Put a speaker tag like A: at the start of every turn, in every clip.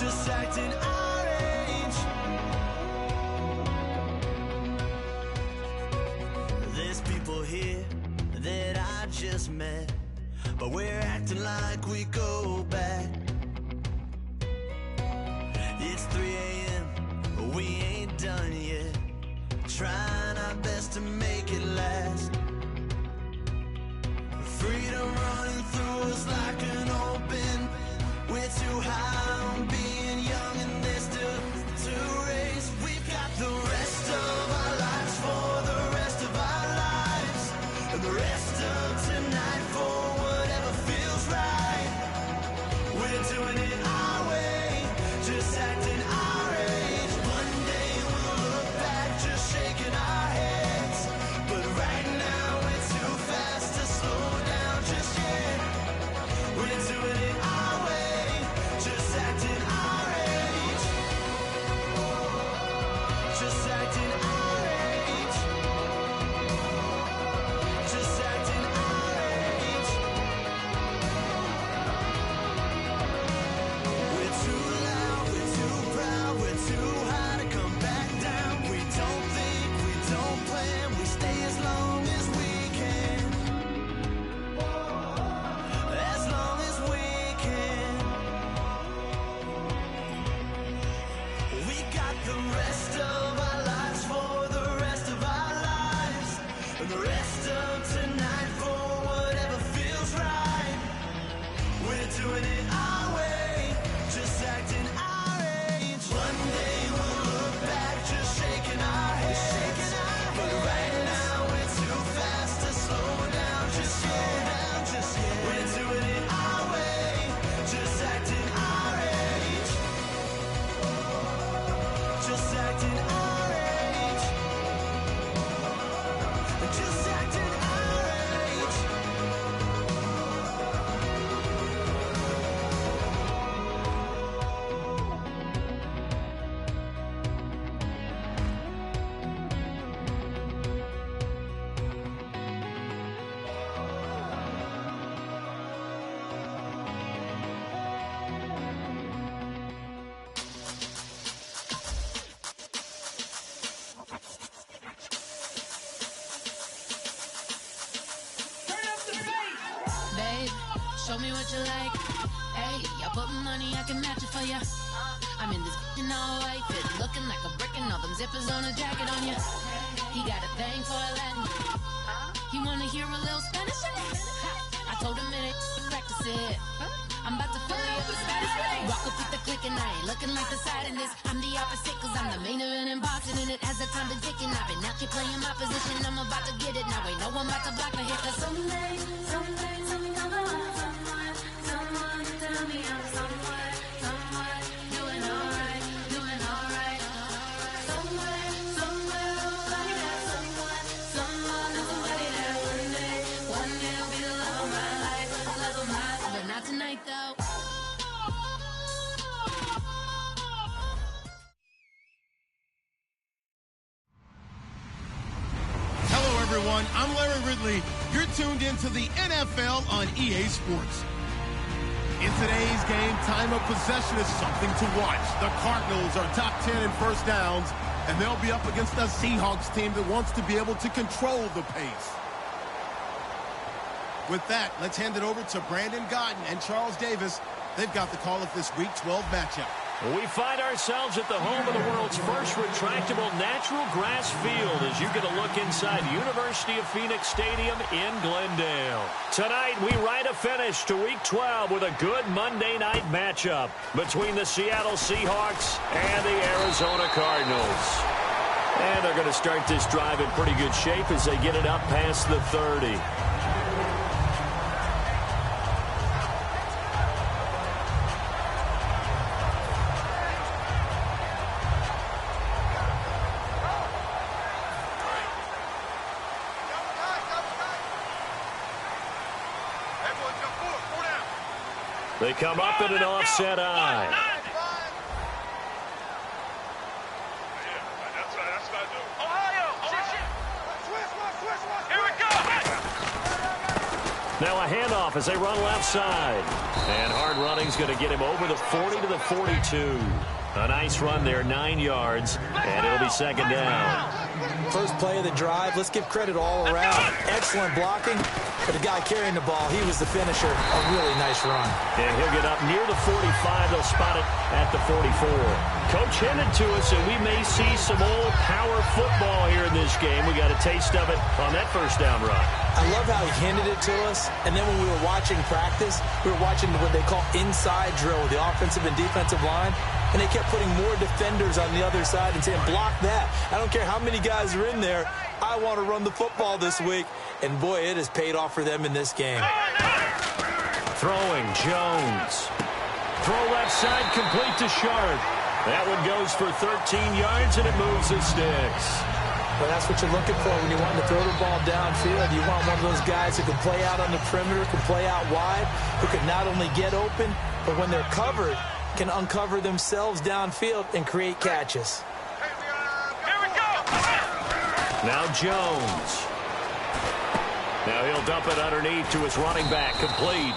A: just acting our age. There's people here that I just met, but we're acting like we go back. It's 3 a.m., we ain't done yet, trying our best to make it last. Freedom running through us like an open. We're too high on being young and there's still to race. We've got the rest of our lives for the rest of our lives, and the rest of tonight for whatever feels right. We're doing it our way, just acting our age. One day we'll look back just shaking our heads, but right now we're too fast to slow down just yet. We're doing it our way, just acting our age. Just acting our age. Just acting our age. We're too loud, we're too proud, we're too high to come back down. We don't think, we don't plan, we stay as long as we can. As long as we can. We got the rest of our lives for the rest of our lives, and the rest of tonight for whatever feels right. We're doing it our way, just acting our age. One day we'll look back just shaking our heads, but right now we're too fast to slow down just yet. We're doing it our way, just acting our age. Just acting our age. Just acting our age.
B: Babe, show me what you like. Hey, I put money, I can match it for ya. I'm in this in all white fit, looking like a brick and all them zippers on a jacket on ya. He got a thing for Latin. He wanna hear a little Spanish? I told him it ain't practice it. I'm about to fully up the status. Walk up with the click and I ain't looking like the side in this. I'm the opposite cause I'm the main event in boxing and it has the time to ticking. I've been out here playing my position, I'm about to get it. Now ain't no one about to block the hit cause someday I'm gonna love someone to tell me I'm someone doing alright. Somewhere somebody got someone is somebody that one day will be the love of my life, but not tonight though.
C: Hello, everyone. I'm Larry Ridley. You're tuned into the NFL on EA Sports. In today's game, time of possession is something to watch. The Cardinals are top 10 in first downs, and they'll be up against a Seahawks team that wants to be able to control the pace. With that, let's hand it over to Brandon Godden and Charles Davis. They've got the call of this Week 12 matchup.
D: We find ourselves at the home of the world's first retractable natural grass field as you get a look inside University of Phoenix Stadium in Glendale. Tonight, we ride a finish to Week 12 with a good Monday night matchup between the Seattle Seahawks and the Arizona Cardinals. And they're going to start this drive in pretty good shape as they get it up past the 30. They come up in an offset eye. Now a handoff as they run left side. And hard running is going to get him over the 40 to the 42. A nice run there, 9 yards, and it'll be second down.
E: First play of the drive, let's give credit all around. Excellent blocking, but the guy carrying the ball, he was the finisher. A really nice run.
D: And he'll get up near the 45. They'll spot it at the 44. Coach hinted to us, and we may see some old power football here in this game. We got a taste of it on that first down run.
E: I love how he hinted it to us, and then when we were watching practice, we were watching what they call inside drill with the offensive and defensive line, and they kept putting more defenders on the other side and saying, block that. I don't care how many guys are in there. I want to run the football this week. And, boy, it has paid off for them in this game.
D: Throwing, Jones. Throw left side, complete to Sharp. That one goes for 13 yards, and it moves the sticks.
E: Well, that's what you're looking for when you want to throw the ball downfield. You want one of those guys who can play out on the perimeter, can play out wide, who can not only get open, but when they're covered, can uncover themselves downfield and create catches.
A: Here we go.
D: Now Jones. Now he'll dump it underneath to his running back, complete.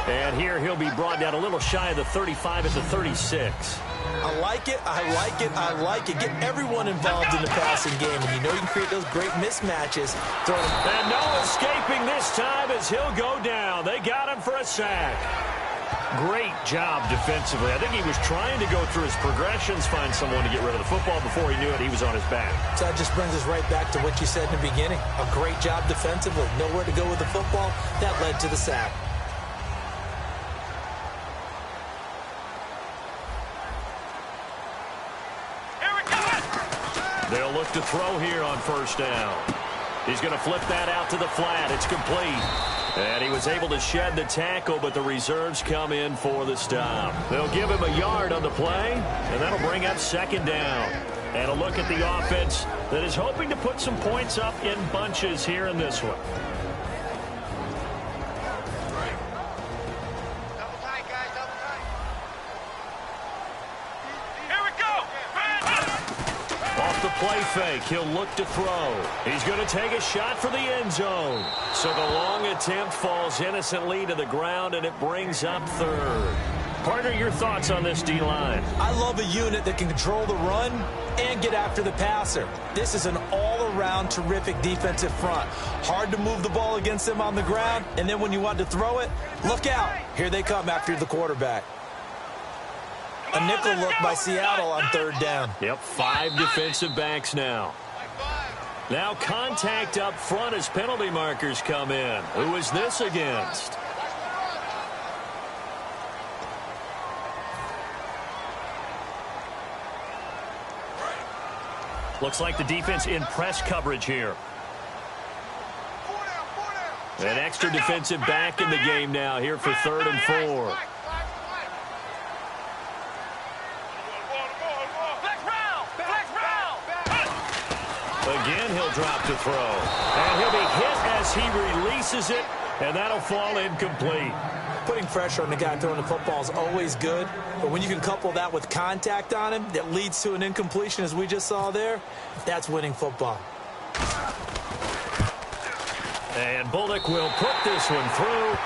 D: And here he'll be brought down a little shy of the 35 at the 36.
E: I like it, I like it, I like it. Get everyone involved in the passing game, and you know you can create those great mismatches.
D: And no escaping this time as he'll go down. They got him for a sack. Great job defensively. I think he was trying to go through his progressions, find someone to get rid of the football. Before he knew it, he was on his back.
E: So that just brings us right back to what you said in the beginning. A great job defensively. Nowhere to go with the football. That led to the sack.
D: They'll look to throw here on first down. He's going to flip that out to the flat. It's complete. And he was able to shed the tackle, but the reserves come in for the stop. They'll give him a yard on the play, and that'll bring up second down. And a look at the offense that is hoping to put some points up in bunches here in this one. Play fake. He'll look to throw. He's going to take a shot for the end zone. So the long attempt falls innocently to the ground, and it brings up third. Partner, your thoughts on this D-line?
E: I love a unit that can control the run and get after the passer. This is an all-around terrific defensive front. Hard to move the ball against them on the ground, and then when you want to throw it, look out. Here they come after the quarterback. A nickel look by Seattle on third down.
D: Yep, 5 defensive backs now. Now contact up front as penalty markers come in. Who is this against? Looks like the defense in press coverage here. An extra defensive back in the game now here for 3rd and 4. Again, he'll drop to throw. And he'll be hit as he releases it, and that'll fall incomplete.
E: Putting pressure on the guy throwing the football is always good, but when you can couple that with contact on him that leads to an incompletion, as we just saw there, that's winning football.
D: And Bullock will put this one through,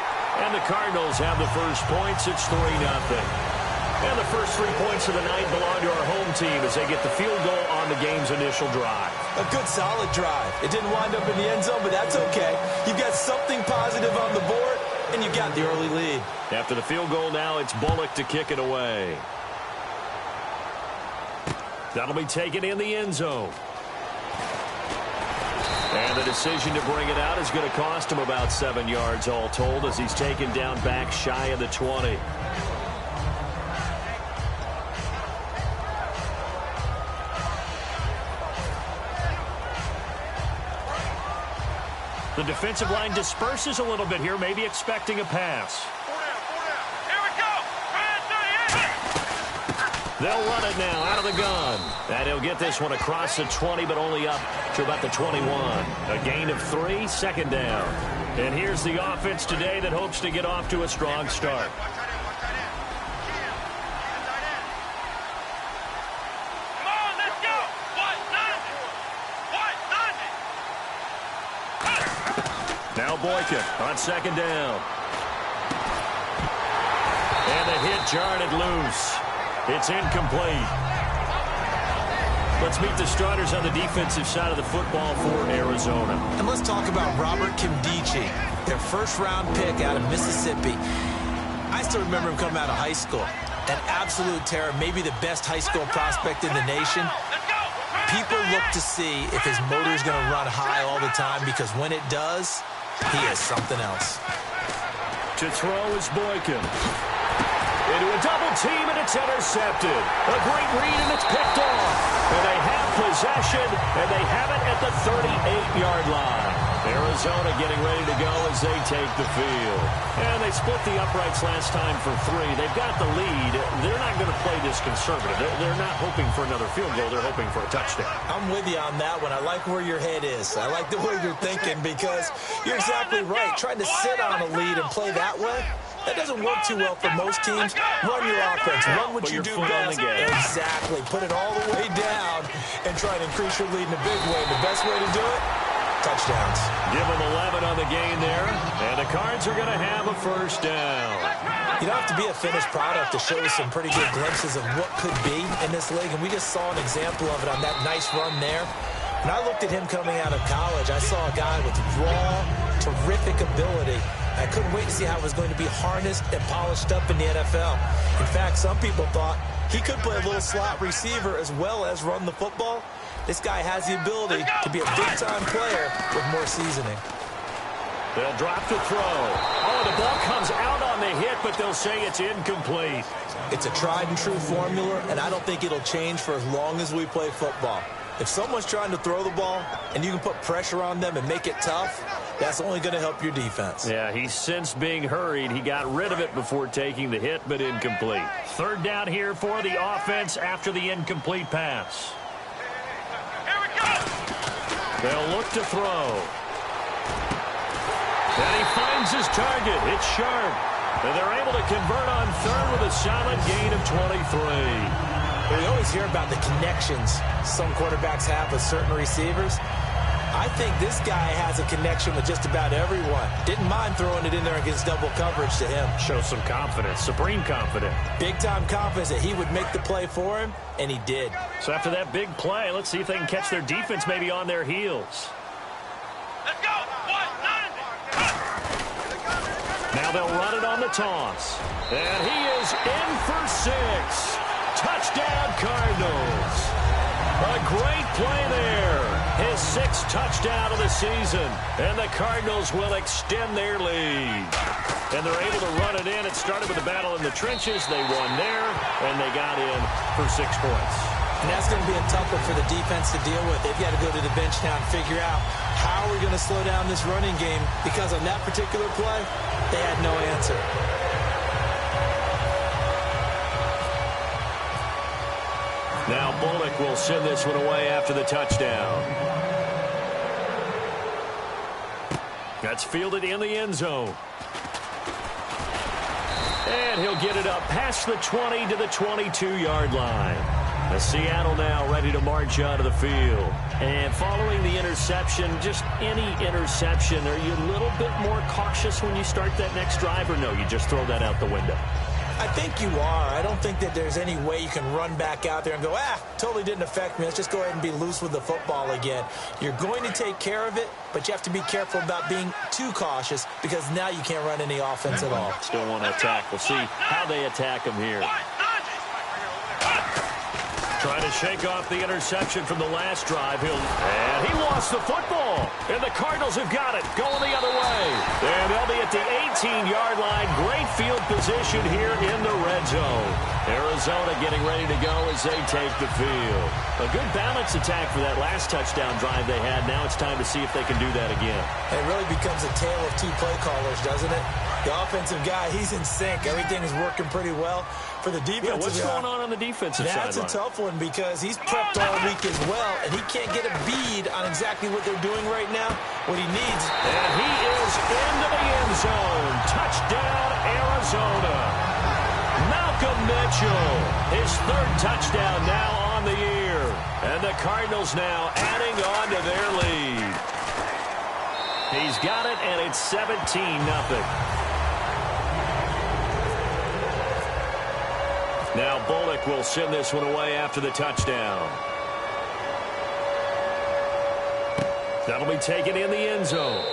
D: and the Cardinals have the first points. It's 3-0. And the first 3 points of the night belong to our home team as they get the field goal on the game's initial drive.
E: A good, solid drive. It didn't wind up in the end zone, but that's okay. You've got something positive on the board, and you got the early lead.
D: After the field goal now, it's Bullock to kick it away. That'll be taken in the end zone. And the decision to bring it out is going to cost him about 7 yards all told as he's taken down back shy of the 20. The defensive line disperses a little bit here, maybe expecting a pass.
A: Here we go.
D: They'll run it now out of the gun. And he'll get this one across the 20, but only up to about the 21. A gain of 3, second down. And here's the offense today that hopes to get off to a strong start. Boykin on second down. And the hit jarred it loose. It's incomplete. Let's meet the starters on the defensive side of the football for Arizona.
E: And let's talk about Robert Kimdichie, their first-round pick out of Mississippi. I still remember him coming out of high school. An absolute terror, maybe the best high school prospect in the nation. People look to see if his motor is going to run high all the time, because when it does, he is something else.
D: To throw is Boykin. Into a double team, and it's intercepted. A great read, and it's picked off. And they have possession, and they have it at the 38-yard line. Arizona getting ready to go as they take the field. And they split the uprights last time for 3. They've got the lead. They're not going to play this conservative. They're not hoping for another field goal. They're hoping for a touchdown.
E: I'm with you on that one. I like where your head is. I like the way you're thinking, because you're exactly right. Trying to sit on a lead and play that way, that doesn't work too well for most teams. Run your offense. Run what you do best. Exactly. Put it all the way down and try to increase your lead in a big way. The best way to do it, touchdowns.
D: Give them 11 on the game there, and the Cards are going to have a first down.
E: You don't have to be a finished product to show some pretty good glimpses of what could be in this league, and we just saw an example of it on that nice run there. When I looked at him coming out of college, I saw a guy with raw, terrific ability. I couldn't wait to see how it was going to be harnessed and polished up in the NFL. In fact, some people thought he could play a little slot receiver as well as run the football. This guy has the ability to be a big-time player with more seasoning.
D: They'll drop to throw. Oh, the ball comes out on the hit, but they'll say it's incomplete.
E: It's a tried-and-true formula, and I don't think it'll change for as long as we play football. If someone's trying to throw the ball and you can put pressure on them and make it tough, that's only going to help your defense.
D: Yeah, he's since being hurried. He got rid of it before taking the hit, but incomplete. Third down here for the offense after the incomplete pass.
F: Here we go!
D: They'll look to throw. And he finds his target. It's sharp. And they're able to convert on third with a solid gain of 23.
E: We always hear about the connections some quarterbacks have with certain receivers. I think this guy has a connection with just about everyone. Didn't mind throwing it in there against double coverage to him.
D: Shows some confidence, supreme confidence.
E: Big-time confidence that he would make the play for him, and he did.
D: So after that big play, let's see if they can catch their defense maybe on their heels.
F: Let's go! 1-9!
D: Now they'll run it on the toss. And he is in for 6. Touchdown, Cardinals. A great play there. His 6th touchdown of the season. And the Cardinals will extend their lead. And they're able to run it in. It started with a battle in the trenches. They won there, and they got in for 6 points.
E: And that's going to be a tough one for the defense to deal with. They've got to go to the bench now and figure out how we're going to slow down this running game, because on that particular play, they had no answer.
D: Now Bullock will send this one away after the touchdown. That's fielded in the end zone. And he'll get it up past the 20 to the 22-yard line. The Seattle now ready to march out of the field. And following the interception, just any interception, are you a little bit more cautious when you start that next drive, or no, you just throw that out the window?
E: I think you are. I don't think that there's any way you can run back out there and go, totally didn't affect me. Let's just go ahead and be loose with the football again. You're going to take care of it, but you have to be careful about being too cautious, because now you can't run any offense at all.
D: Still want to attack. We'll see how they attack him here. Trying to shake off the interception from the last drive. And he lost the football. And the Cardinals have got it. Going the other way. And they'll be at the 18-yard line. Great field position here in the red zone. Arizona getting ready to go as they take the field. A good balance attack for that last touchdown drive they had. Now it's time to see if they can do that again.
E: It really becomes a tale of 2 play callers, doesn't it? The offensive guy, he's in sync. Everything is working pretty well. For the defensive
D: what's going on the defensive side?
E: That's a tough one, because he's prepped all week as well, and he can't get a bead on exactly what they're doing right now, what he needs.
D: And he is into the end zone. Touchdown, Arizona. Malcolm Mitchell, his 3rd touchdown now on the year. And the Cardinals now adding on to their lead. He's got it, and it's 17-0. Now Bullock will send this one away after the touchdown. That'll be taken in the end zone.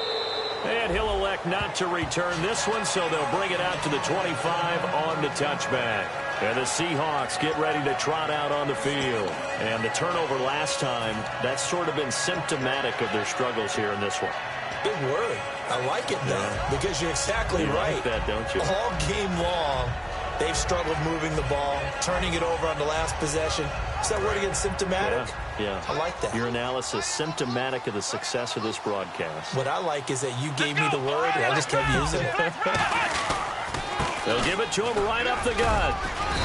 D: And he'll elect not to return this one, so they'll bring it out to the 25 on the touchback. And the Seahawks get ready to trot out on the field. And the turnover last time, that's sort of been symptomatic of their struggles here in this one.
E: Big word. I like it, though, because you're exactly right.
D: Like that, don't you?
E: All game long, they've struggled moving the ball, turning it over on the last possession. Is that word again, symptomatic?
D: Yeah.
E: I like that.
D: Your analysis, symptomatic of the success of this broadcast.
E: What I like is that you gave me the word, and I just kept using it.
D: They'll give it to him right up the gut.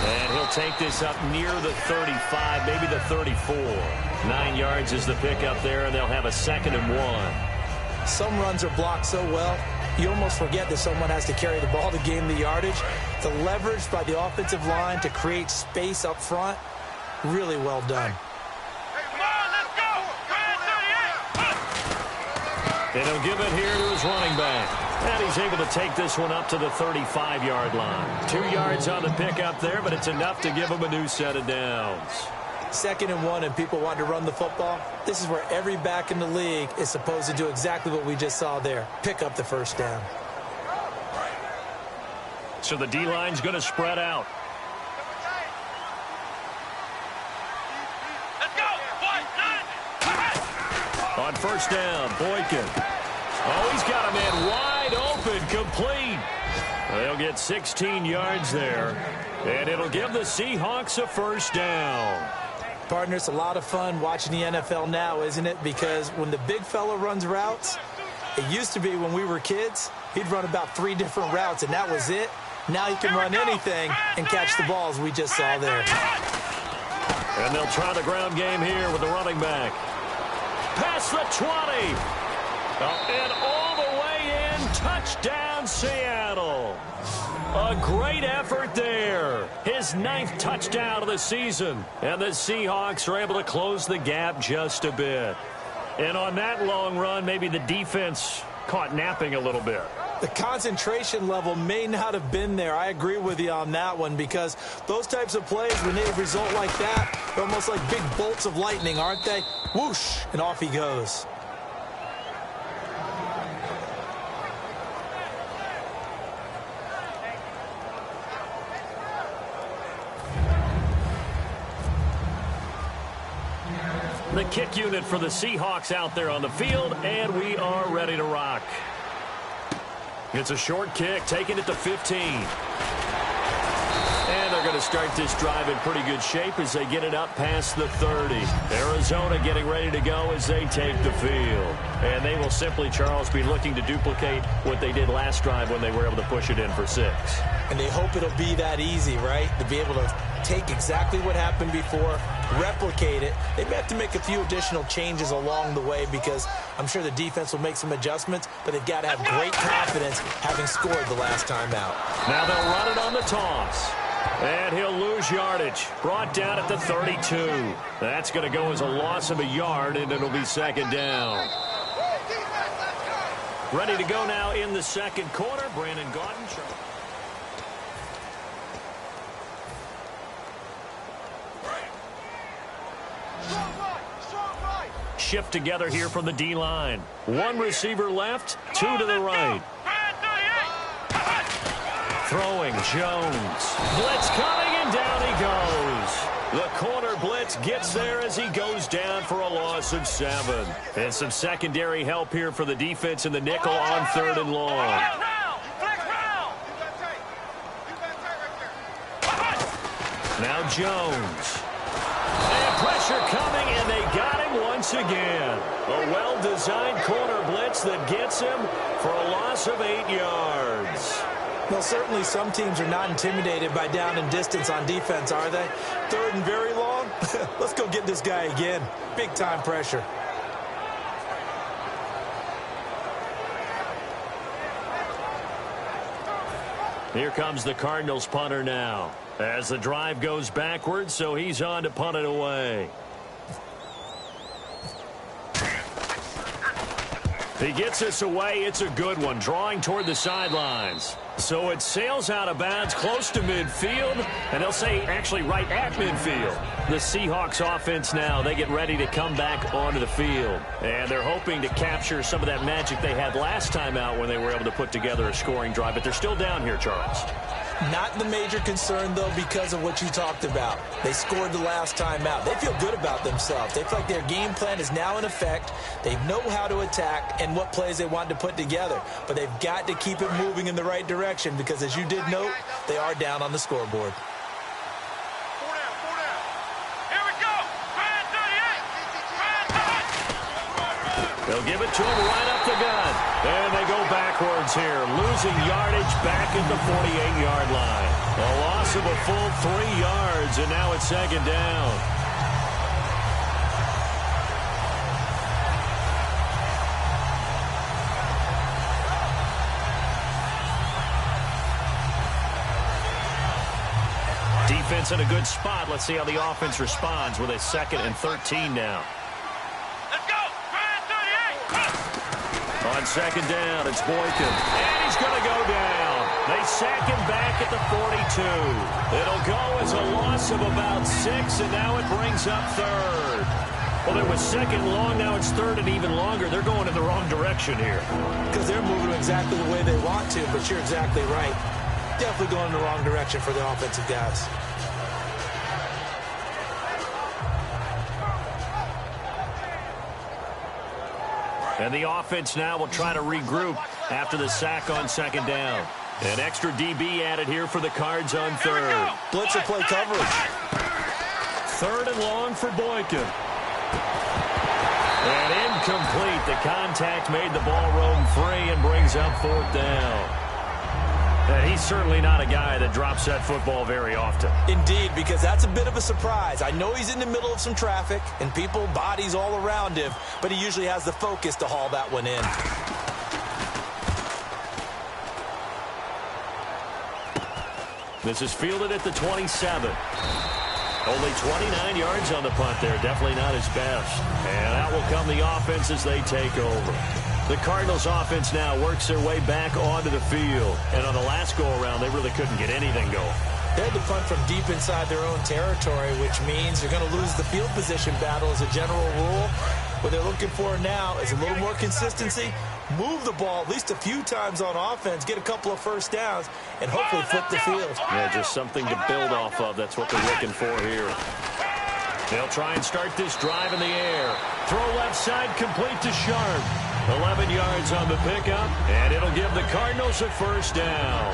D: And he'll take this up near the 35, maybe the 34. 9 yards is the pickup there, and they'll have a 2nd and 1.
E: Some runs are blocked so well, you almost forget that someone has to carry the ball to gain the yardage. The leverage by the offensive line to create space up front, really well done.
F: Come on, let's go!
D: And he'll give it here to his running back. And he's able to take this one up to the 35-yard line. 2 yards on the pickup there, but it's enough to give him a new set of downs.
E: 2nd and 1, and people want to run the football. This is where every back in the league is supposed to do exactly what we just saw there. Pick up the first down.
D: So the D-line's going to spread out.
F: Let's go! 1, 9!
D: On first down, Boykin. Oh, he's got a man wide open, complete. They'll get 16 yards there, and it'll give the Seahawks a first down.
E: Partner, it's a lot of fun watching the NFL now, isn't it? Because when the big fella runs routes, it used to be when we were kids, he'd run about 3 different routes, and that was it. Now he can run anything and catch the balls we just saw there.
D: And they'll try the ground game here with the running back. Past the 20. And all the way in, touchdown Seattle. A great effort there. His 9th touchdown of the season. And the Seahawks are able to close the gap just a bit. And on that long run, maybe the defense caught napping a little bit.
E: The concentration level may not have been there. I agree with you on that one, because those types of plays, when they result like that, they're almost like big bolts of lightning, aren't they? Whoosh, and off he goes.
D: The kick unit for the Seahawks out there on the field, and we are ready to rock. It's a short kick, taking it to 15. And they're going to start this drive in pretty good shape as they get it up past the 30. Arizona getting ready to go as they take the field. And they will simply, Charles, be looking to duplicate what they did last drive when they were able to push it in for 6.
E: And they hope it'll be that easy, right? To be able to take exactly what happened before, replicate it. They may have to make a few additional changes along the way, because I'm sure the defense will make some adjustments, but they've got to have great confidence having scored the last time out.
D: Now they'll run it on the toss. And he'll lose yardage. Brought down at the 32. That's going to go as a loss of a yard, and it'll be 2nd down. Ready to go now in the 2nd quarter. Brandon Gaudin. Shift together here from the D-line. 1 receiver left, 2 to the right. Throwing, Jones. Blitz coming, and down he goes. The corner blitz gets there as he goes down for a loss of 7. And some secondary help here for the defense in the nickel on 3rd and long. Now Jones. And pressure coming, and they got him once again. A well-designed corner blitz that gets him for a loss of 8 yards.
E: Well, certainly some teams are not intimidated by down and distance on defense, are they? 3rd and very long? Let's go get this guy again. Big-time pressure.
D: Here comes the Cardinals punter now, as the drive goes backwards, so he's on to punt it away. He gets this away. It's a good one, drawing toward the sidelines. So it sails out of bounds close to midfield, and they'll say actually right at midfield. The Seahawks offense now, they get ready to come back onto the field. And they're hoping to capture some of that magic they had last time out when they were able to put together a scoring drive. But they're still down here, Charles.
E: Not the major concern, though, because of what you talked about. They scored the last time out. They feel good about themselves. They feel like their game plan is now in effect. They know how to attack and what plays they want to put together. But they've got to keep it moving in the right direction because, as you did note, they are down on the scoreboard.
D: They'll give it to him right up the gut. And they go backwards here, losing yardage back at the 48-yard line. A loss of a full 3 yards, and now it's second down. Defense in a good spot. Let's see how the offense responds with a 2nd and 13 now. On second down, it's Boykin. And he's going to go down. They sack him back at the 42. It'll go as a loss of about 6, and now it brings up 3rd. Well, it was 2nd long, now it's 3rd and even longer. They're going in the wrong direction here.
E: Because they're moving exactly the way they want to, but you're exactly right. Definitely going in the wrong direction for the offensive guys.
D: And the offense now will try to regroup after the sack on second down. An extra DB added here for the Cards on 3rd.
E: Blitzer play coverage.
D: 3rd and long for Boykin. And incomplete. The contact made the ball roam free and brings up 4th down. And he's certainly not a guy that drops that football very often.
E: Indeed, because that's a bit of a surprise. I know he's in the middle of some traffic and people, bodies all around him, but he usually has the focus to haul that one in.
D: This is fielded at the 27. Only 29 yards on the punt there. Definitely not his best. And out will come the offense as they take over. The Cardinals offense now works their way back onto the field. And on the last go-around, they really couldn't get anything going.
E: They had to punt from deep inside their own territory, which means they're going to lose the field position battle as a general rule. What they're looking for now is a little more consistency, move the ball at least a few times on offense, get a couple of first downs, and hopefully flip the field.
D: Yeah, just something to build off of. That's what they're looking for here. They'll try and start this drive in the air. Throw left side, complete to Sharp. 11 yards on the pickup, and it'll give the Cardinals a first down.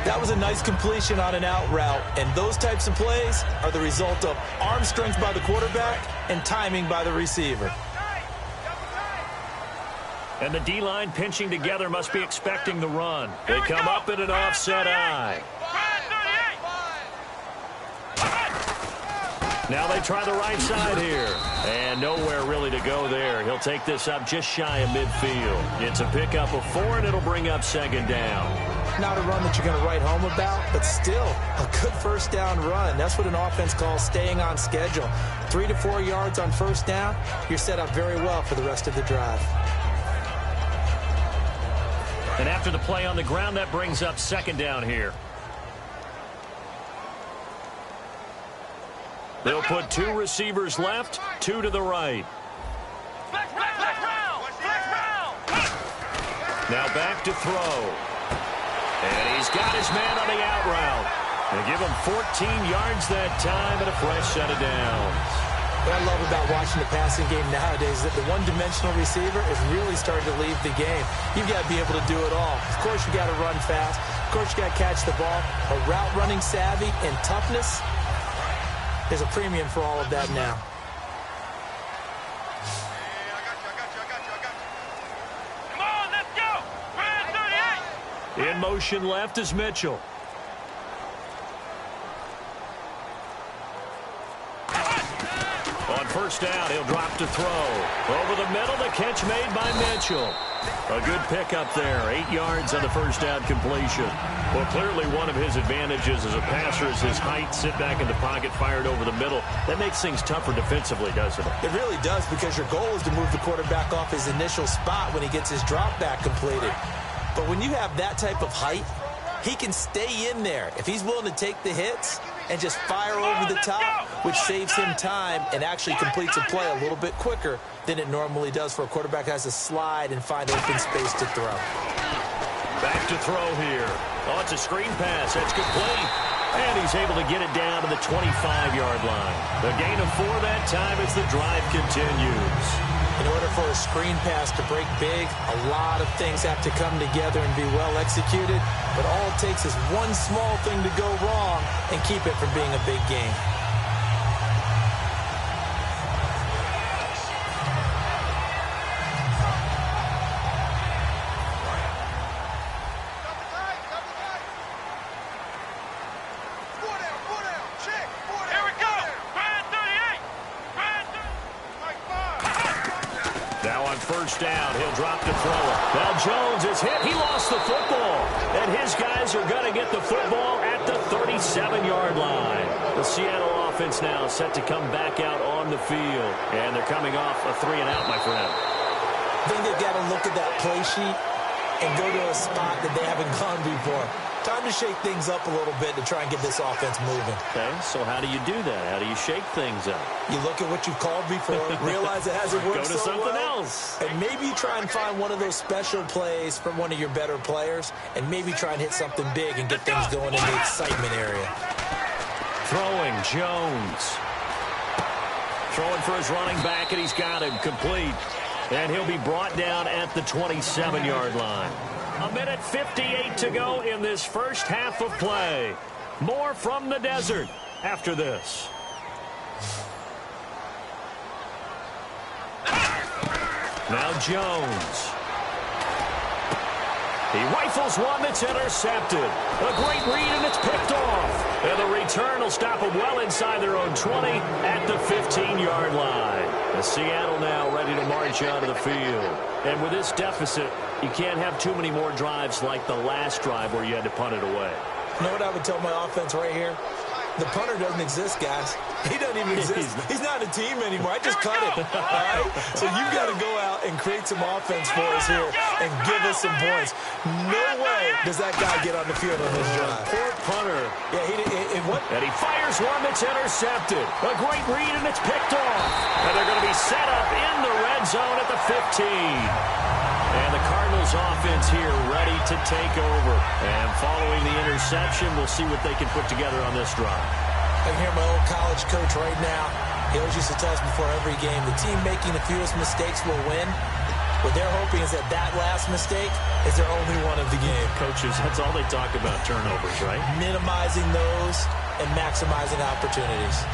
E: That was a nice completion on an out route, and those types of plays are the result of arm strength by the quarterback and timing by the receiver.
D: And the D-line pinching together must be expecting the run. They come up in an offset eye. Now they try the right side here. And nowhere really to go there. He'll take this up just shy of midfield. It's a pickup of 4, and it'll bring up second down.
E: Not a run that you're going to write home about, but still a good first down run. That's what an offense calls staying on schedule. 3 to 4 yards on first down, you're set up very well for the rest of the drive.
D: And after the play on the ground, that brings up second down here. They'll put 2 receivers left, 2 to the right. Now back to throw. And he's got his man on the out route. They give him 14 yards that time and a fresh set of downs.
E: What I love about watching the passing game nowadays is that the one-dimensional receiver is really starting to leave the game. You've got to be able to do it all. Of course, you got to run fast. Of course, you got to catch the ball. But route running savvy and toughness, there's a premium for all of that now.
F: Come on, let's go. Brand 38.
D: In motion left is Mitchell. On first down. He'll drop to throw. Over the middle, the catch made by Mitchell. A good pickup there. 8 yards on the first down completion. Well, clearly one of his advantages as a passer is his height. Sit back in the pocket, fired over the middle. That makes things tougher defensively, doesn't it?
E: It really does, because your goal is to move the quarterback off his initial spot when he gets his drop back completed. But when you have that type of height, he can stay in there. If he's willing to take the hits and just fire over the top, which saves him time and actually completes a play a little bit quicker than it normally does for a quarterback that has to slide and find open space to throw.
D: Back to throw here. Oh, it's a screen pass. That's complete. And he's able to get it down to the 25-yard line. The gain of 4 that time as the drive continues.
E: In order for a screen pass to break big, a lot of things have to come together and be well executed. But all it takes is one small thing to go wrong and keep it from being a big game.
D: First down, he'll drop to throw it. Now Jones is hit. He lost the football. And his guys are going to get the football at the 37-yard line. The Seattle offense now set to come back out on the field. And they're coming off a 3-and-out, my friend.
E: I think they've got to look at that play sheet and go to a spot that they haven't gone before. Time to shake things up a little bit to try and get this offense moving.
D: Okay, so how do you do that? How do you shake things up?
E: You look at what you've called before, realize it hasn't worked
D: so well. Go to something else.
E: And maybe try and find one of those special plays from one of your better players, and maybe try and hit something big and get things going in the excitement area.
D: Throwing, Jones. Throwing for his running back, and he's got him complete. And he'll be brought down at the 27-yard line. 1:58 to go in this first half of play. More from the desert after this. Now Jones. He rifles one that's intercepted. A great read, and it's picked off. And the return will stop them well inside their own 20 at the 15-yard line. The Seattle now ready to march onto the field. And with this deficit, you can't have too many more drives like the last drive where you had to punt it away.
E: You know what I would tell my offense right here? The punter doesn't exist, guys. He doesn't even exist. He's not a team anymore. I just cut it. All right? So you've got to go out and create some offense for us here and give us some points. No way does that guy get on the field on this drive.
D: Poor punter.
E: Yeah,
D: and he fires one that's intercepted. A great read, and it's picked off. And they're going to be set up in the red zone at the 15. And the Cardinals offense here ready to take over. And following the interception, we'll see what they can put together on this drive.
E: I can hear my old college coach right now. He always used to tell us before every game, the team making the fewest mistakes will win. What they're hoping is that last mistake is their only one of the game.
D: Coaches, that's all they talk about, turnovers, right?
E: Minimizing those and maximizing opportunities.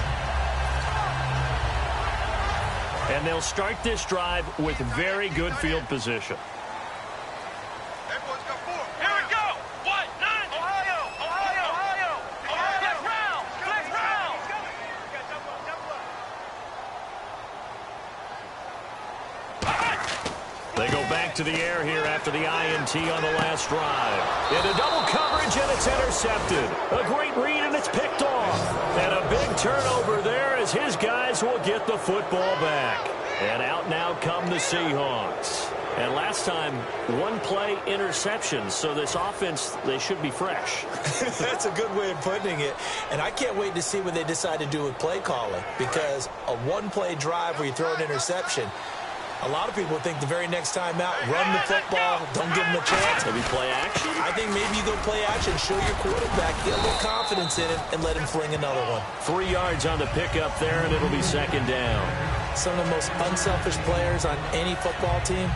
D: And they'll start this drive with very good field position.
F: Everyone's got 4. Here we go. 1, 9. Ohio. Flex round.
D: They go back to the air here after the INT on the last drive. Into double coverage, and it's intercepted. A great read, and it's picked off. And a big turnover there as his guys will get the football back. And out now come the Seahawks. And last time, one play interception. So this offense, they should be fresh.
E: That's a good way of putting it. And I can't wait to see what they decide to do with play calling. Because a one-play drive where you throw an interception, a lot of people think the very next time out, run the football, don't give them a chance.
D: Maybe play action?
E: I think maybe you go play action, show your quarterback, get a little confidence in it, and let him fling another one.
D: 3 yards on the pickup there, and it'll be second down.
E: Some of the most unselfish players on any football team,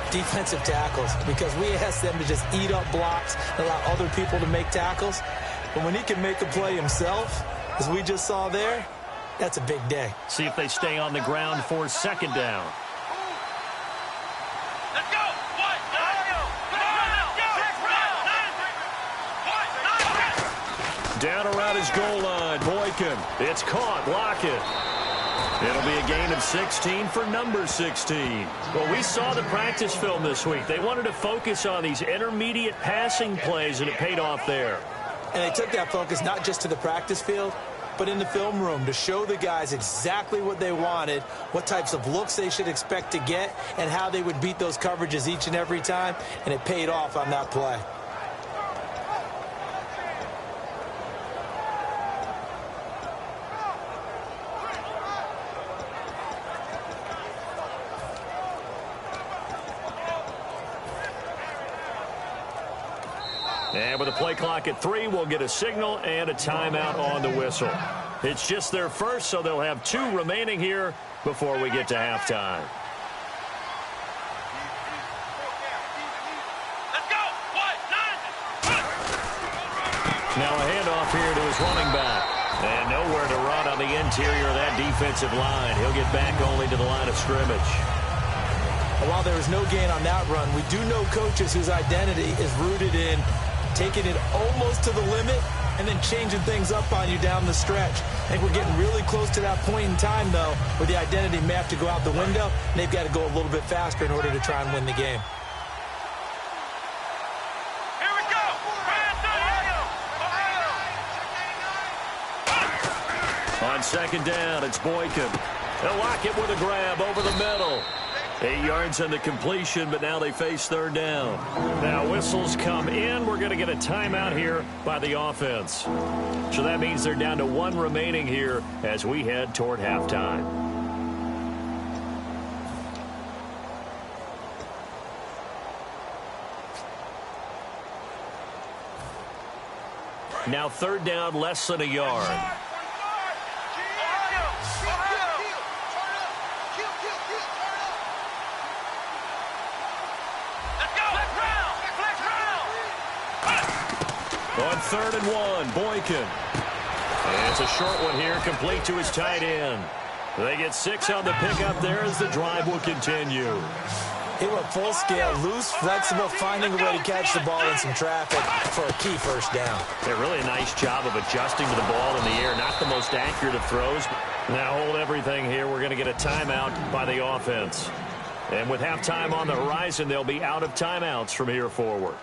E: defensive tackles, because we ask them to just eat up blocks and allow other people to make tackles. But when he can make a play himself, as we just saw there, that's a big day.
D: See if they stay on the ground for second down.
F: Let's go. 1, 9.
D: Down around his goal line, Boykin. It's caught. Lockett. It'll be a gain of 16 for number 16. Well, we saw the practice film this week. They wanted to focus on these intermediate passing plays, and it paid off there.
E: And they took that focus not just to the practice field, but in the film room to show the guys exactly what they wanted, what types of looks they should expect to get, and how they would beat those coverages each and every time, and it paid off on that play.
D: And with the play clock at 3, we'll get a signal and a timeout on the whistle. It's just their first, so they'll have 2 remaining here before we get to halftime.
F: Let's go. What? 9.
D: Now a handoff here to his running back. And nowhere to run on the interior of that defensive line. He'll get back only to the line of scrimmage.
E: And while there was no gain on that run, we do know coaches whose identity is rooted in taking it almost to the limit and then changing things up on you down the stretch. I think we're getting really close to that point in time, though, where the identity may have to go out the window, and they've got to go a little bit faster in order to try and win the game.
F: Here we go.
D: On second down, it's Boykin. They'll lock it with a grab over the middle. 8 yards on the completion, but now they face third down. Now whistles come in. We're going to get a timeout here by the offense. So that means they're down to 1 remaining here as we head toward halftime. Now third down, less than a yard. On 3rd and 1, Boykin. And it's a short one here, complete to his tight end. They get 6 on the pickup there as the drive will continue.
E: He went full scale, loose, flexible, finding a way to catch the ball in some traffic for a key first down.
D: Yeah, really a nice job of adjusting to the ball in the air. Not the most accurate of throws. Now hold everything here. We're going to get a timeout by the offense. And with halftime on the horizon, they'll be out of timeouts from here forward.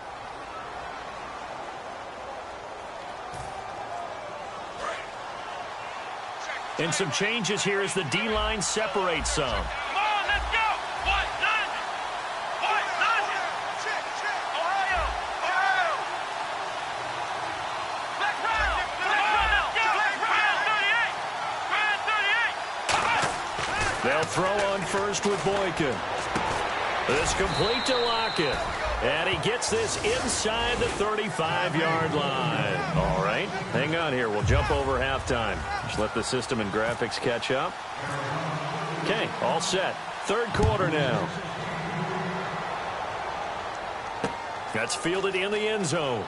D: And some changes here as the D-line separates some.
F: Come on, let's go. What? 9. What? 9. Ohio. Let's round. Let's go. Round 38.
D: They'll throw on first with Boykin. This complete to Lockett. And he gets this inside the 35-yard line. All right, hang on here. We'll jump over halftime. Just let the system and graphics catch up. Okay, all set. Third quarter now. That's fielded in the end zone.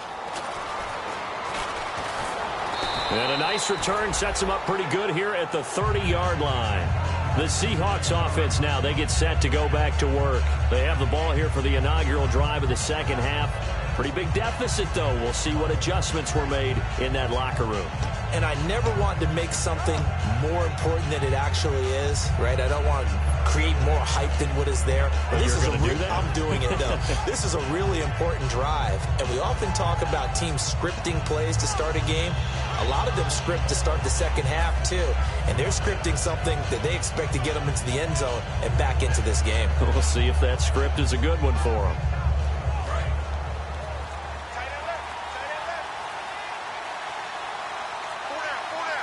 D: And a nice return sets him up pretty good here at the 30-yard line. The Seahawks offense now, they get set to go back to work. They have the ball here for the inaugural drive of the second half. Pretty big deficit, though. We'll see what adjustments were made in that locker room.
E: And I never want to make something more important than it actually is, right? I don't want to create more hype than what is there.
D: This is do that?
E: I'm doing it, though. This is a really important drive, and we often talk about teams scripting plays to start a game. A lot of them script to start the second half, too, and they're scripting something that they expect to get them into the end zone and back into this game.
D: We'll see if that script is a good one for them.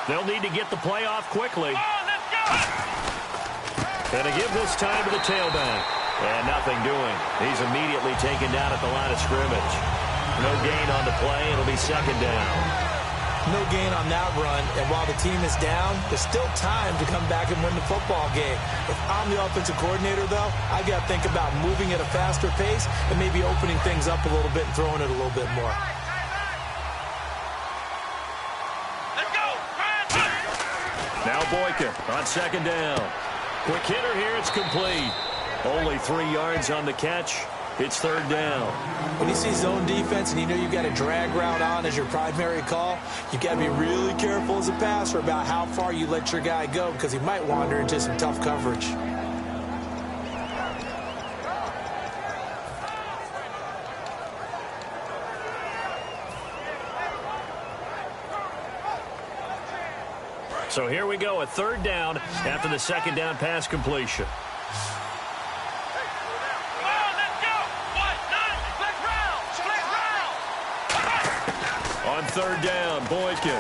D: They'll need to get the play off quickly. And to give this time to the tailback. And nothing doing. He's immediately taken down at the line of scrimmage. No gain on the play. It'll be second down.
E: No gain on that run, and while the team is down, there's still time to come back and win the football game. If I'm the offensive coordinator, though, I've got to think about moving at a faster pace and maybe opening things up a little bit and throwing it a little bit more.
F: Let's go.
D: Now Boykin on second down. Quick hitter here. It's complete. Only 3 yards on the catch. It's third down.
E: When you see zone defense and you know you've got a drag route on as your primary call, you've got to be really careful as a passer about how far you let your guy go because he might wander into some tough coverage.
D: So here we go, a third down after the second down pass completion. On third down, Boykin.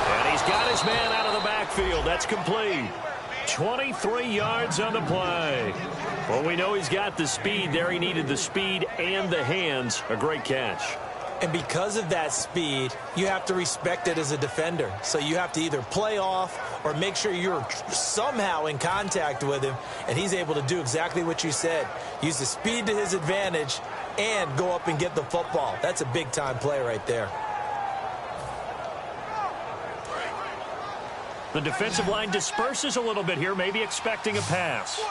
D: And he's got his man out of the backfield. That's complete. 23 yards on the play. Well, we know he's got the speed there. He needed the speed and the hands. A great catch.
E: And because of that speed, you have to respect it as a defender. So you have to either play off or make sure you're somehow in contact with him, and he's able to do exactly what you said. Use the speed to his advantage and go up and get the football. That's a big-time play right there.
D: The defensive line disperses a little bit here, maybe expecting a pass.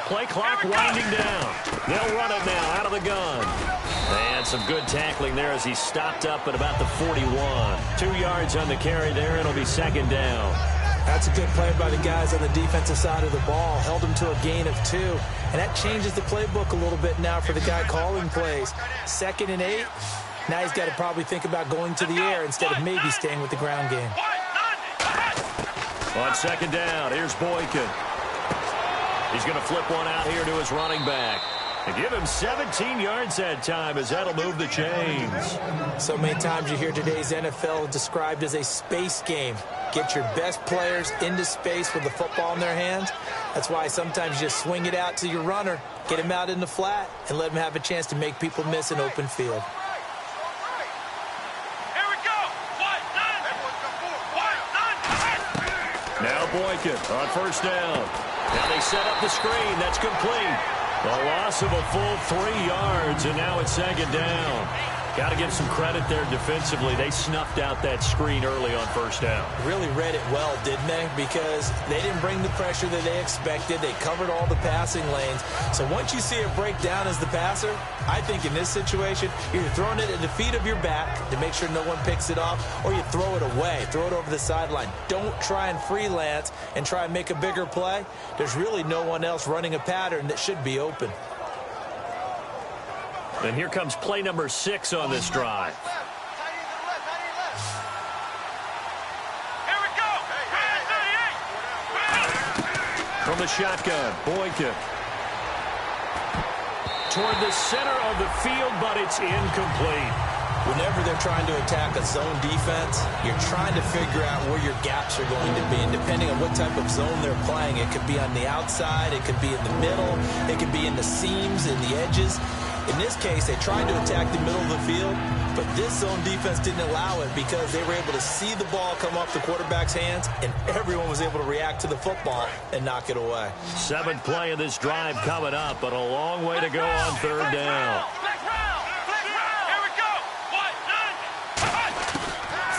D: Play clock winding down. They'll run it now out of the gun. And some good tackling there as he stopped up at about the 41. 2 yards on the carry there. It'll be second down.
E: That's a good play by the guys on the defensive side of the ball. Held him to a gain of 2. And that changes the playbook a little bit now for the guy calling plays. 2nd and 8. Now he's got to probably think about going to the air instead of maybe staying with the ground game.
D: On second down, here's Boykin. He's going to flip one out here to his running back. And give him 17 yards that time as that'll move the chains.
E: So many times you hear today's NFL described as a space game. Get your best players into space with the football in their hands. That's why sometimes you just swing it out to your runner, get him out in the flat, and let him have a chance to make people miss an open field.
D: Now Boykin on first down. Now they set up the screen. That's complete. A loss of a full 3 yards, and now it's second down. Got to give some credit there defensively. They snuffed out that screen early on first down.
E: Really read it well, didn't they? Because they didn't bring the pressure that they expected. They covered all the passing lanes. So once you see it break down as the passer, I think in this situation, you're throwing it at the feet of your back to make sure no one picks it off, or you throw it away, throw it over the sideline. Don't try and freelance and try and make a bigger play. There's really no one else running a pattern that should be open.
D: And here comes play number 6 on this drive.
F: Here we go.
D: From the shotgun, Boykin. Toward the center of the field, but it's incomplete.
E: Whenever they're trying to attack a zone defense, you're trying to figure out where your gaps are going to be. And depending on what type of zone they're playing, it could be on the outside, it could be in the middle, it could be in the seams and the edges. In this case, they tried to attack the middle of the field, but this zone defense didn't allow it because they were able to see the ball come off the quarterback's hands, and everyone was able to react to the football and knock it away.
D: 7th play of this drive coming up, but a long way to go on third down.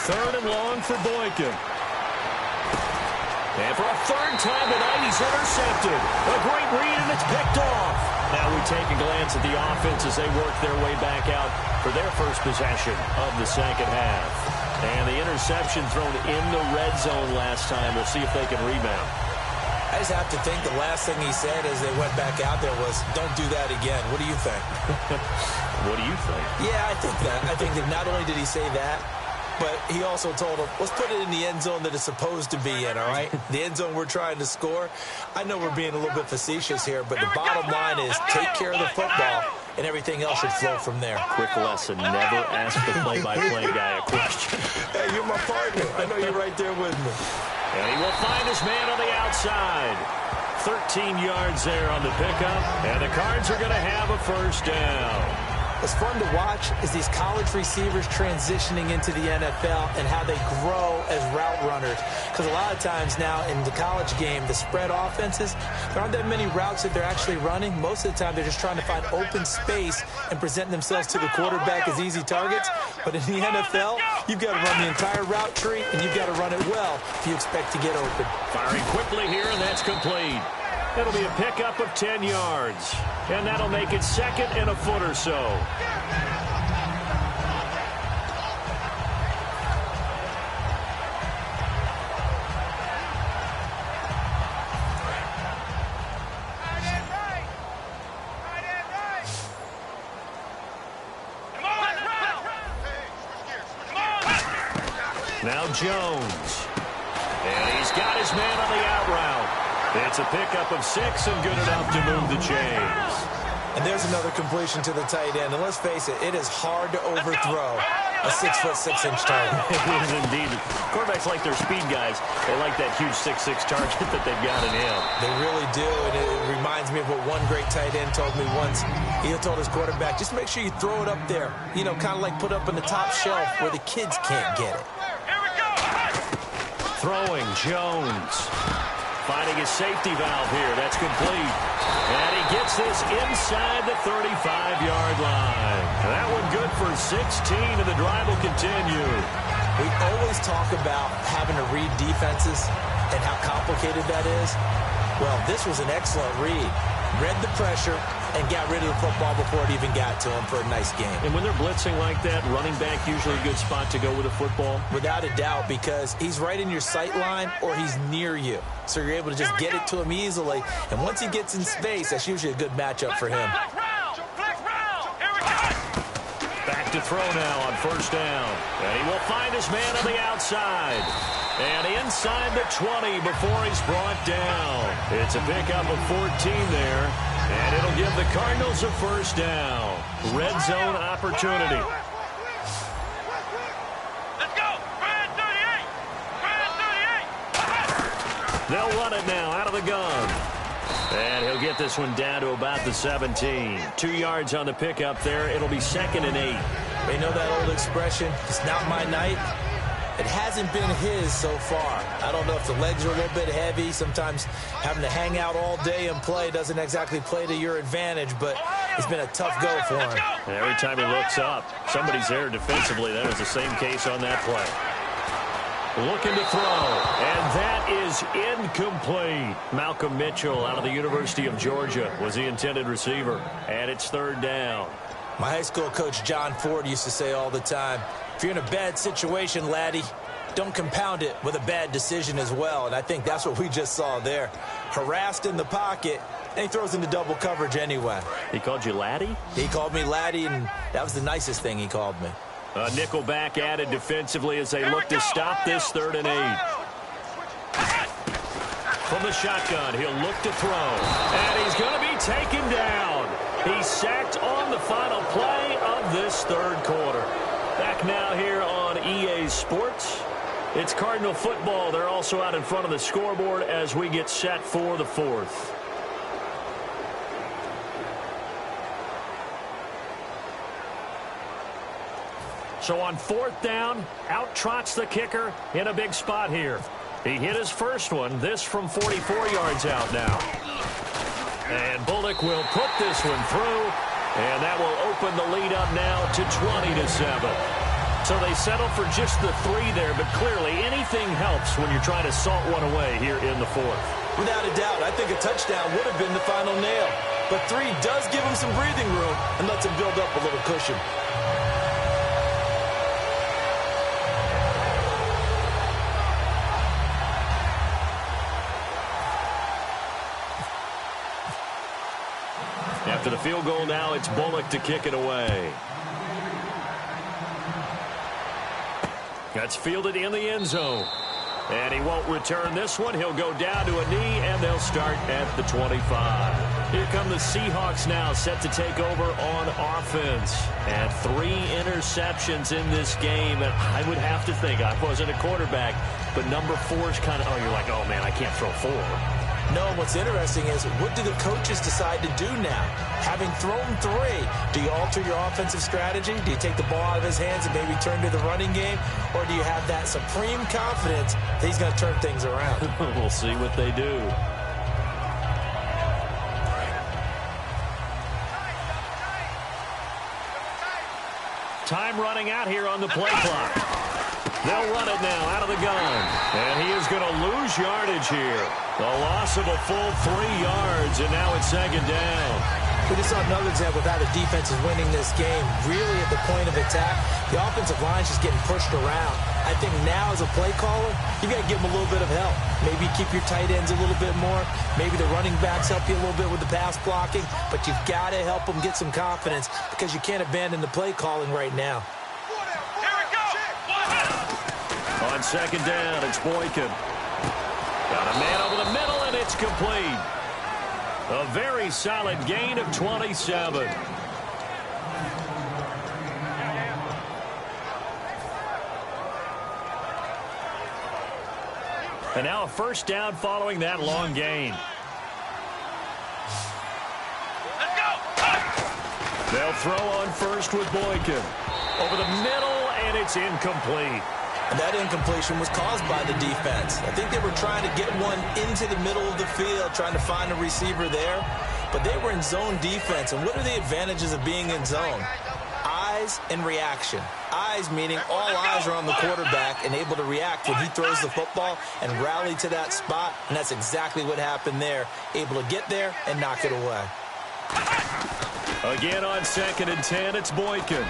D: Third and long for Boykin. And for a third time tonight, he's intercepted. A great read, and it's picked off. Now we take a glance at the offense as they work their way back out for their first possession of the second half. And the interception thrown in the red zone last time. We'll see if they can rebound.
E: I just have to think the last thing he said as they went back out there was, don't do that again. What do you think?
D: What do you think?
E: Yeah, I think that. I think that not only did he say that, but he also told him, let's put it in the end zone that it's supposed to be in, all right? The end zone we're trying to score. I know we're being a little bit facetious here, but the bottom line is take care of the football, and everything else should flow from there.
D: Quick lesson, never ask the play-by-play guy a question.
E: Hey, you're my partner. I know you're right there with me.
D: And he will find his man on the outside. 13 yards there on the pickup, and the Cards are going to have a first down.
E: what's fun to watch is these college receivers transitioning into the NFL and how they grow as route runners. Because a lot of times now in the college game, the spread offenses, there aren't that many routes that they're actually running. Most of the time, they're just trying to find open space and present themselves to the quarterback as easy targets. But in the NFL, you've got to run the entire route tree, and you've got to run it well if you expect to get open.
D: Firing quickly here, and that's complete. That'll be a pickup of 10 yards. And that'll make it second and a foot or so. Now Jones. And he's got his man on the out route. It's a pickup of 6 and good enough to move the chains.
E: And there's another completion to the tight end. And let's face it is hard to overthrow a 6'6" target.
D: It is indeed. Quarterbacks like their speed guys. They like that huge 6'6" target that they've got in him.
E: They really do. And it reminds me of what one great tight end told me once. He told his quarterback, just make sure you throw it up there. You know, kind of like put up on the top shelf where the kids can't get it.
D: Throwing Jones. Finding his safety valve here. That's complete. And he gets this inside the 35-yard line. That one good for 16, and the drive will continue.
E: We always talk about having to read defenses and how complicated that is. Well, this was an excellent read. Read the pressure and got rid of the football before it even got to him for a nice game.
D: And when they're blitzing like that, running back usually a good spot to go with a football?
E: Without a doubt, because he's right in your sight line or he's near you. So you're able to just get it to him easily. And once he gets in space, that's usually a good matchup for him.
D: Back to throw now on first down. And he will find his man on the outside. And inside the 20 before he's brought down. It's a pickup of 14 there. And it'll give the Cardinals a first down. Red zone opportunity.
F: Let's go. Red 38. Red 38.
D: They'll run it now out of the gun. And he'll get this one down to about the 17. 2 yards on the pickup there. It'll be 2nd and 8.
E: They know that old expression, it's not my night. It hasn't been his so far. I don't know if the legs are a little bit heavy. Sometimes having to hang out all day and play doesn't exactly play to your advantage, but it's been a tough go for him.
D: And every time he looks up, somebody's there defensively. That was the same case on that play. Looking to throw, and that is incomplete. Malcolm Mitchell out of the University of Georgia was the intended receiver, and it's 3rd down.
E: My high school coach, John Ford, used to say all the time, if you're in a bad situation, laddie, don't compound it with a bad decision as well. And I think that's what we just saw there. Harassed in the pocket, and he throws into double coverage anyway.
D: He called you laddie?
E: He called me laddie, and that was the nicest thing he called me.
D: A nickel back added defensively as they look to stop this 3rd and 8. From the shotgun, he'll look to throw. And he's going to be taken down. He's sacked on the final play of this 3rd quarter. Back now here on EA Sports. It's Cardinal football. They're also out in front of the scoreboard as we get set for the 4th. So on 4th down, out trots the kicker in a big spot here. He hit his first one, this from 44 yards out now. And Bullock will put this one through, and that will open the lead up now to 20-7. So they settle for just the 3 there, but clearly anything helps when you're trying to salt one away here in the 4th.
E: Without a doubt, I think a touchdown would have been the final nail. But 3 does give him some breathing room and lets him build up a little cushion.
D: After the field goal now, it's Bullock to kick it away. That's fielded in the end zone. And he won't return this one. He'll go down to a knee, and they'll start at the 25. Here come the Seahawks now, set to take over on offense. And 3 interceptions in this game. And I would have to think, I wasn't a quarterback, but number 4 is kind of, oh, you're like, oh, man, I can't throw 4.
E: No, what's interesting is, what do the coaches decide to do now? Having thrown 3, do you alter your offensive strategy? Do you take the ball out of his hands and maybe turn to the running game? Or do you have that supreme confidence that he's going to turn things around?
D: We'll see what they do. Time running out here on the play clock. They'll run it now out of the gun. And he is going to lose yardage here. A loss of a full 3 yards, and now it's 2nd down.
E: We just saw another example of how the defense is winning this game. Really at the point of attack, the offensive line is just getting pushed around. I think now as a play caller, you got to give them a little bit of help. Maybe keep your tight ends a little bit more. Maybe the running backs help you a little bit with the pass blocking. But you've got to help them get some confidence because you can't abandon the play calling right now.
F: Here we go.
D: On 2nd down, it's Boykin. Got a man over the middle, and it's complete. A very solid gain of 27. And now a 1st down following that long gain.
F: Let's go.
D: They'll throw on 1st with Boykin. Over the middle, and it's incomplete.
E: And that incompletion was caused by the defense. I think they were trying to get one into the middle of the field, trying to find a receiver there. But they were in zone defense. And what are the advantages of being in zone? Eyes and reaction. Eyes meaning all eyes are on the quarterback and able to react when he throws the football and rally to that spot. And that's exactly what happened there. Able to get there and knock it away.
D: Again on 2nd and 10, it's Boykin.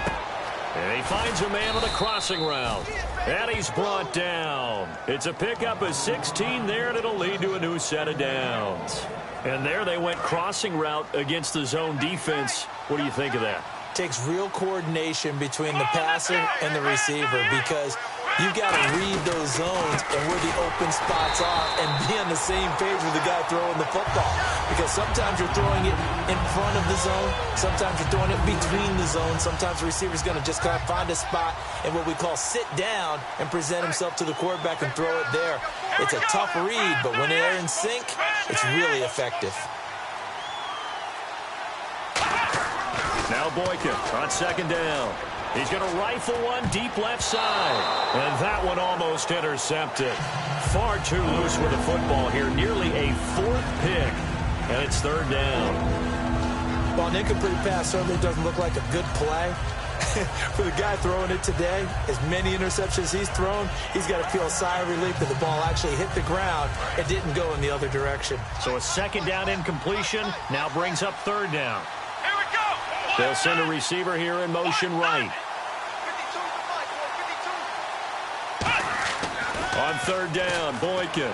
D: And he finds a man on the crossing route. And he's brought down. It's a pickup of 16 there, and it'll lead to a new set of downs. And there they went crossing route against the zone defense. What do you think of that?
E: Takes real coordination between the passer and the receiver because you've got to read those zones and where the open spots are and be on the same page with the guy throwing the football. Because sometimes you're throwing it in front of the zone. Sometimes you're throwing it between the zones. Sometimes the receiver's going to just kind of find a spot and what we call sit down and present himself to the quarterback and throw it there. It's a tough read, but when they're in sync, it's really effective.
D: Now Boykin on 2nd down. He's going to rifle one deep left side. And that one almost intercepted. Far too loose with the football here. Nearly a 4th pick. And it's 3rd down.
E: Well, an incomplete pass certainly doesn't look like a good play. For the guy throwing it today, as many interceptions he's thrown, he's got to feel a sigh of relief that the ball actually hit the ground and didn't go in the other direction.
D: So a 2nd down incompletion now brings up 3rd down.
F: Here we go.
D: They'll send a receiver here in motion right. On 3rd down, Boykin.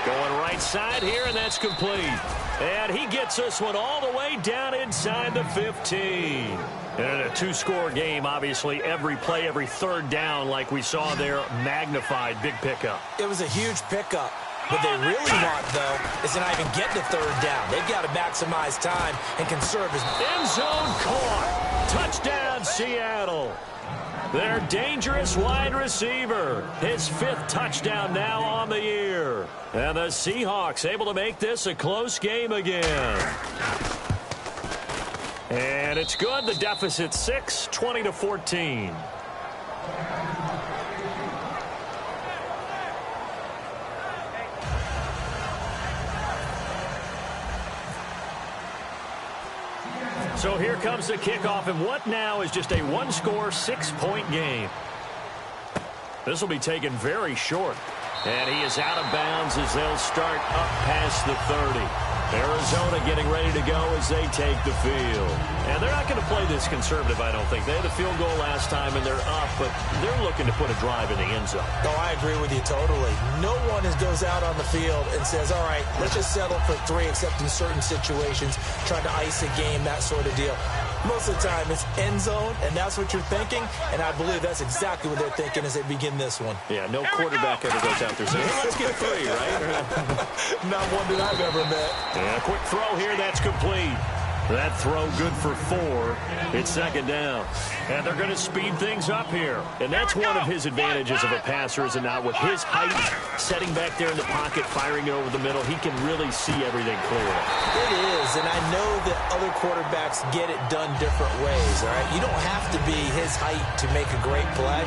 D: Going right side here, and that's complete. And he gets this one all the way down inside the 15. And in a 2-score game, obviously, every play, every 3rd down, like we saw there, magnified, big pickup.
E: It was a huge pickup. What they really want, though, is to not even get to 3rd down. They've got to maximize time and conserve his...
D: End zone caught. Touchdown, Seattle. Their dangerous wide receiver. His 5th touchdown now on the year. And the Seahawks able to make this a close game again. And it's good. The deficit 6, 20-14. So here comes the kickoff, and what now is just a 1-score, 6-point game. This will be taken very short. And he is out of bounds as they'll start up past the 30. Arizona getting ready to go as they take the field. And they're not going to play this conservative, I don't think. They had a field goal last time, and they're up, but they're looking to put a drive in the end zone.
E: Oh, I agree with you totally. No one goes out on the field and says, all right, let's just settle for 3, except in certain situations, trying to ice a game, that sort of deal. Most of the time, it's end zone, and that's what you're thinking, and I believe that's exactly what they're thinking as they begin this one.
D: Yeah, no quarterback ever goes out there saying, hey, let's get 3, right?
E: Not one that I've ever met.
D: And a quick throw here, that's complete. That throw good for 4. It's second down. And they're going to speed things up here. And that's one of his advantages of a passer, is it not? With his height, setting back there in the pocket, firing it over the middle, he can really see everything clearly.
E: It is, and I know that other quarterbacks get it done different ways, all right? You don't have to be his height to make a great play.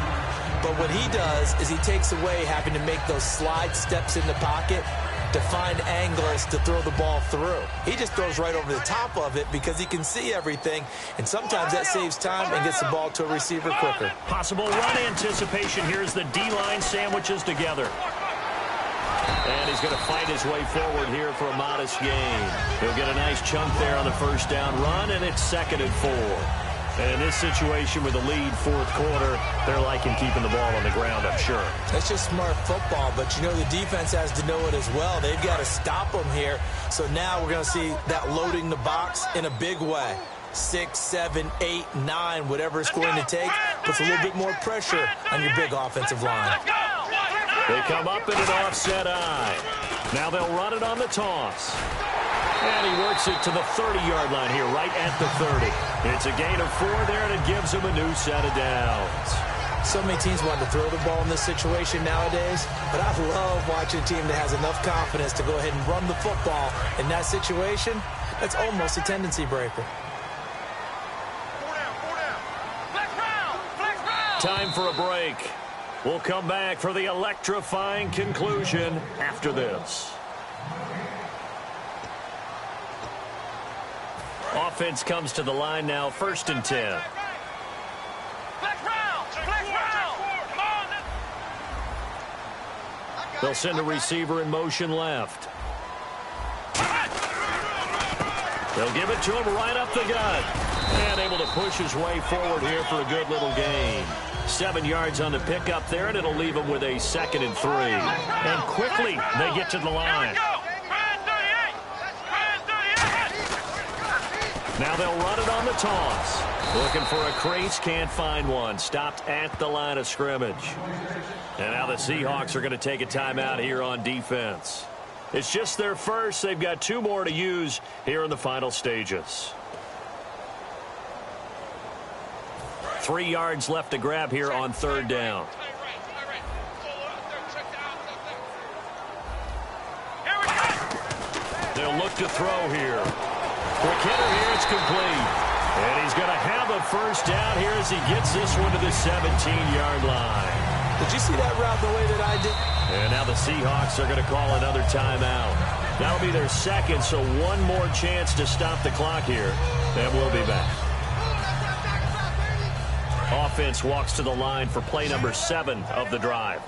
E: But what he does is he takes away having to make those slide steps in the pocket to find angles to throw the ball through. He just throws right over the top of it because he can see everything, and sometimes that saves time and gets the ball to a receiver quicker.
D: Possible run anticipation here as the D-line sandwiches together. And he's going to fight his way forward here for a modest gain. He'll get a nice chunk there on the first down run, and it's 2nd and 4. And in this situation with the lead, fourth quarter, they're liking keeping the ball on the ground, I'm sure.
E: That's just smart football, but you know the defense has to know it as well. They've got to stop them here. So now we're going to see that loading the box in a big way. 6, 7, 8, 9, whatever it's going to take, puts a little bit more pressure on your big offensive line.
D: They come up in an offset eye. Now they'll run it on the toss. And he works it to the 30-yard line here, right at the 30. It's a gain of 4 there, and it gives him a new set of downs.
E: So many teams want to throw the ball in this situation nowadays, but I love watching a team that has enough confidence to go ahead and run the football in that situation. That's almost a tendency breaker.
D: Time for a break. We'll come back for the electrifying conclusion after this. Offense comes to the line now, 1st and 10. They'll send a receiver in motion left. They'll give it to him right up the gut. And able to push his way forward here for a good little gain. 7 yards on the pickup there, and it'll leave him with a 2nd and 3. And quickly, they get to the line. Now they'll run it on the toss. Looking for a crease, can't find one. Stopped at the line of scrimmage. And now the Seahawks are going to take a timeout here on defense. It's just their first. They've got 2 more to use here in the final stages. 3 yards left to grab here on 3rd down. They'll look to throw here. Quick hitter here, it's complete. And he's going to have a first down here as he gets this one to the 17-yard line.
E: Did you see that route the way that I did?
D: And now the Seahawks are going to call another timeout. That'll be their 2nd, so 1 more chance to stop the clock here. And we'll be back. Offense walks to the line for play number 7 of the drive.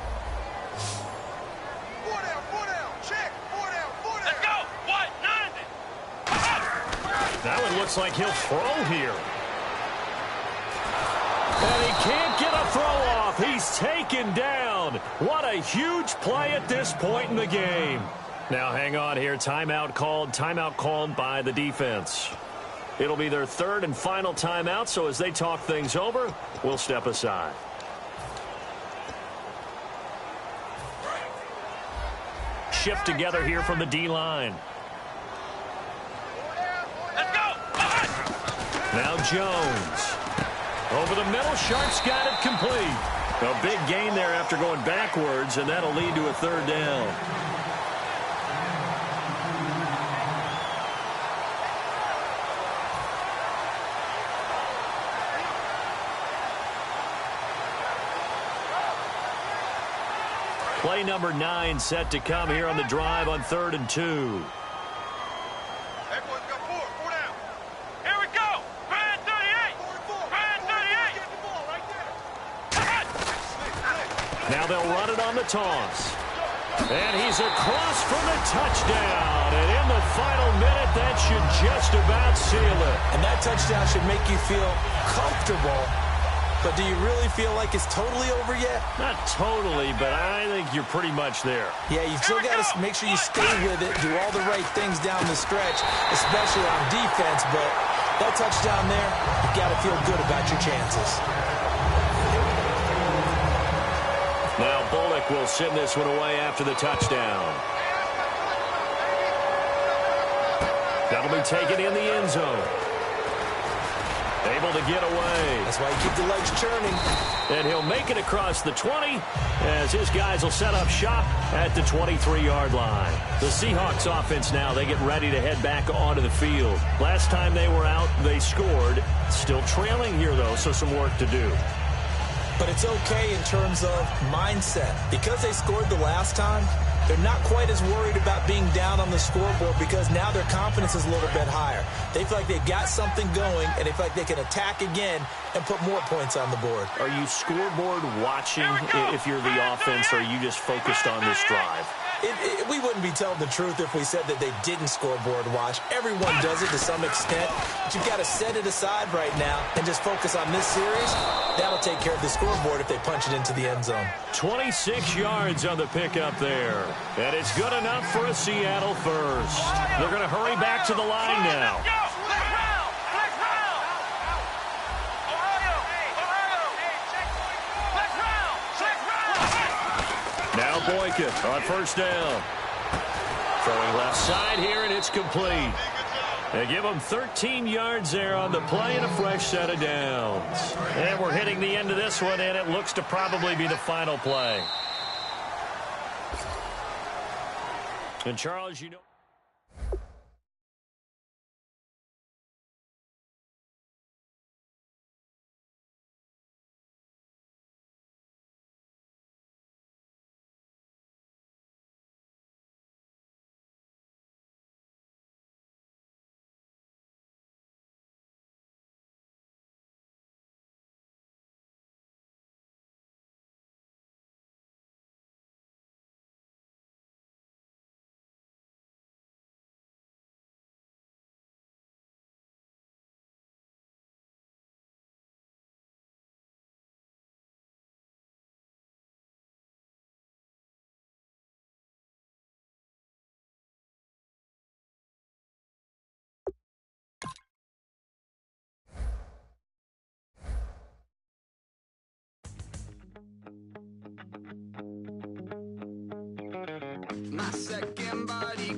D: That one looks like he'll throw here. And he can't get a throw off. He's taken down. What a huge play at this point in the game. Now hang on here. Timeout called by the defense. It'll be their 3rd and final timeout, so as they talk things over, we'll step aside. Shift together here from the D-line. Now Jones. Over the middle, Sharp's got it complete. A big gain there after going backwards, and that'll lead to a 3rd down. Play number 9 set to come here on the drive on 3rd and 2. Now they'll run it on the toss. And he's across for the touchdown. And in the final minute, that should just about seal it.
E: And that touchdown should make you feel comfortable. But do you really feel like it's totally over yet?
D: Not totally, but I think you're pretty much there.
E: Yeah, you still got to make sure you stay with it, do all the right things down the stretch, especially on defense. But that touchdown there, you got to feel good about your chances.
D: Now Bullock will send this one away after the touchdown. That'll be taken in the end zone. Able to get away.
E: That's why you keep the legs churning.
D: And he'll make it across the 20 as his guys will set up shop at the 23-yard line. The Seahawks offense now, they get ready to head back onto the field. Last time they were out, they scored. Still trailing here, though, so some work to do.
E: But it's okay in terms of mindset. Because they scored the last time, they're not quite as worried about being down on the scoreboard because now their confidence is a little bit higher. They feel like they've got something going, and they feel like they can attack again and put more points on the board.
D: Are you scoreboard watching if you're the offense, or are you just focused on this drive?
E: We wouldn't be telling the truth if we said that they didn't scoreboard watch. Everyone does it to some extent. But you've got to set it aside right now and just focus on this series. That'll take care of the scoreboard if they punch it into the end zone.
D: 26 yards on the pickup there. And it's good enough for a Seattle first. They're going to hurry back to the line now. Now Boykin on first down. Throwing left side here, and it's complete. They give them 13 yards there on the play and a fresh set of downs. And we're hitting the end of this one, and it looks to probably be the final play. And Charles, you know...
A: My second body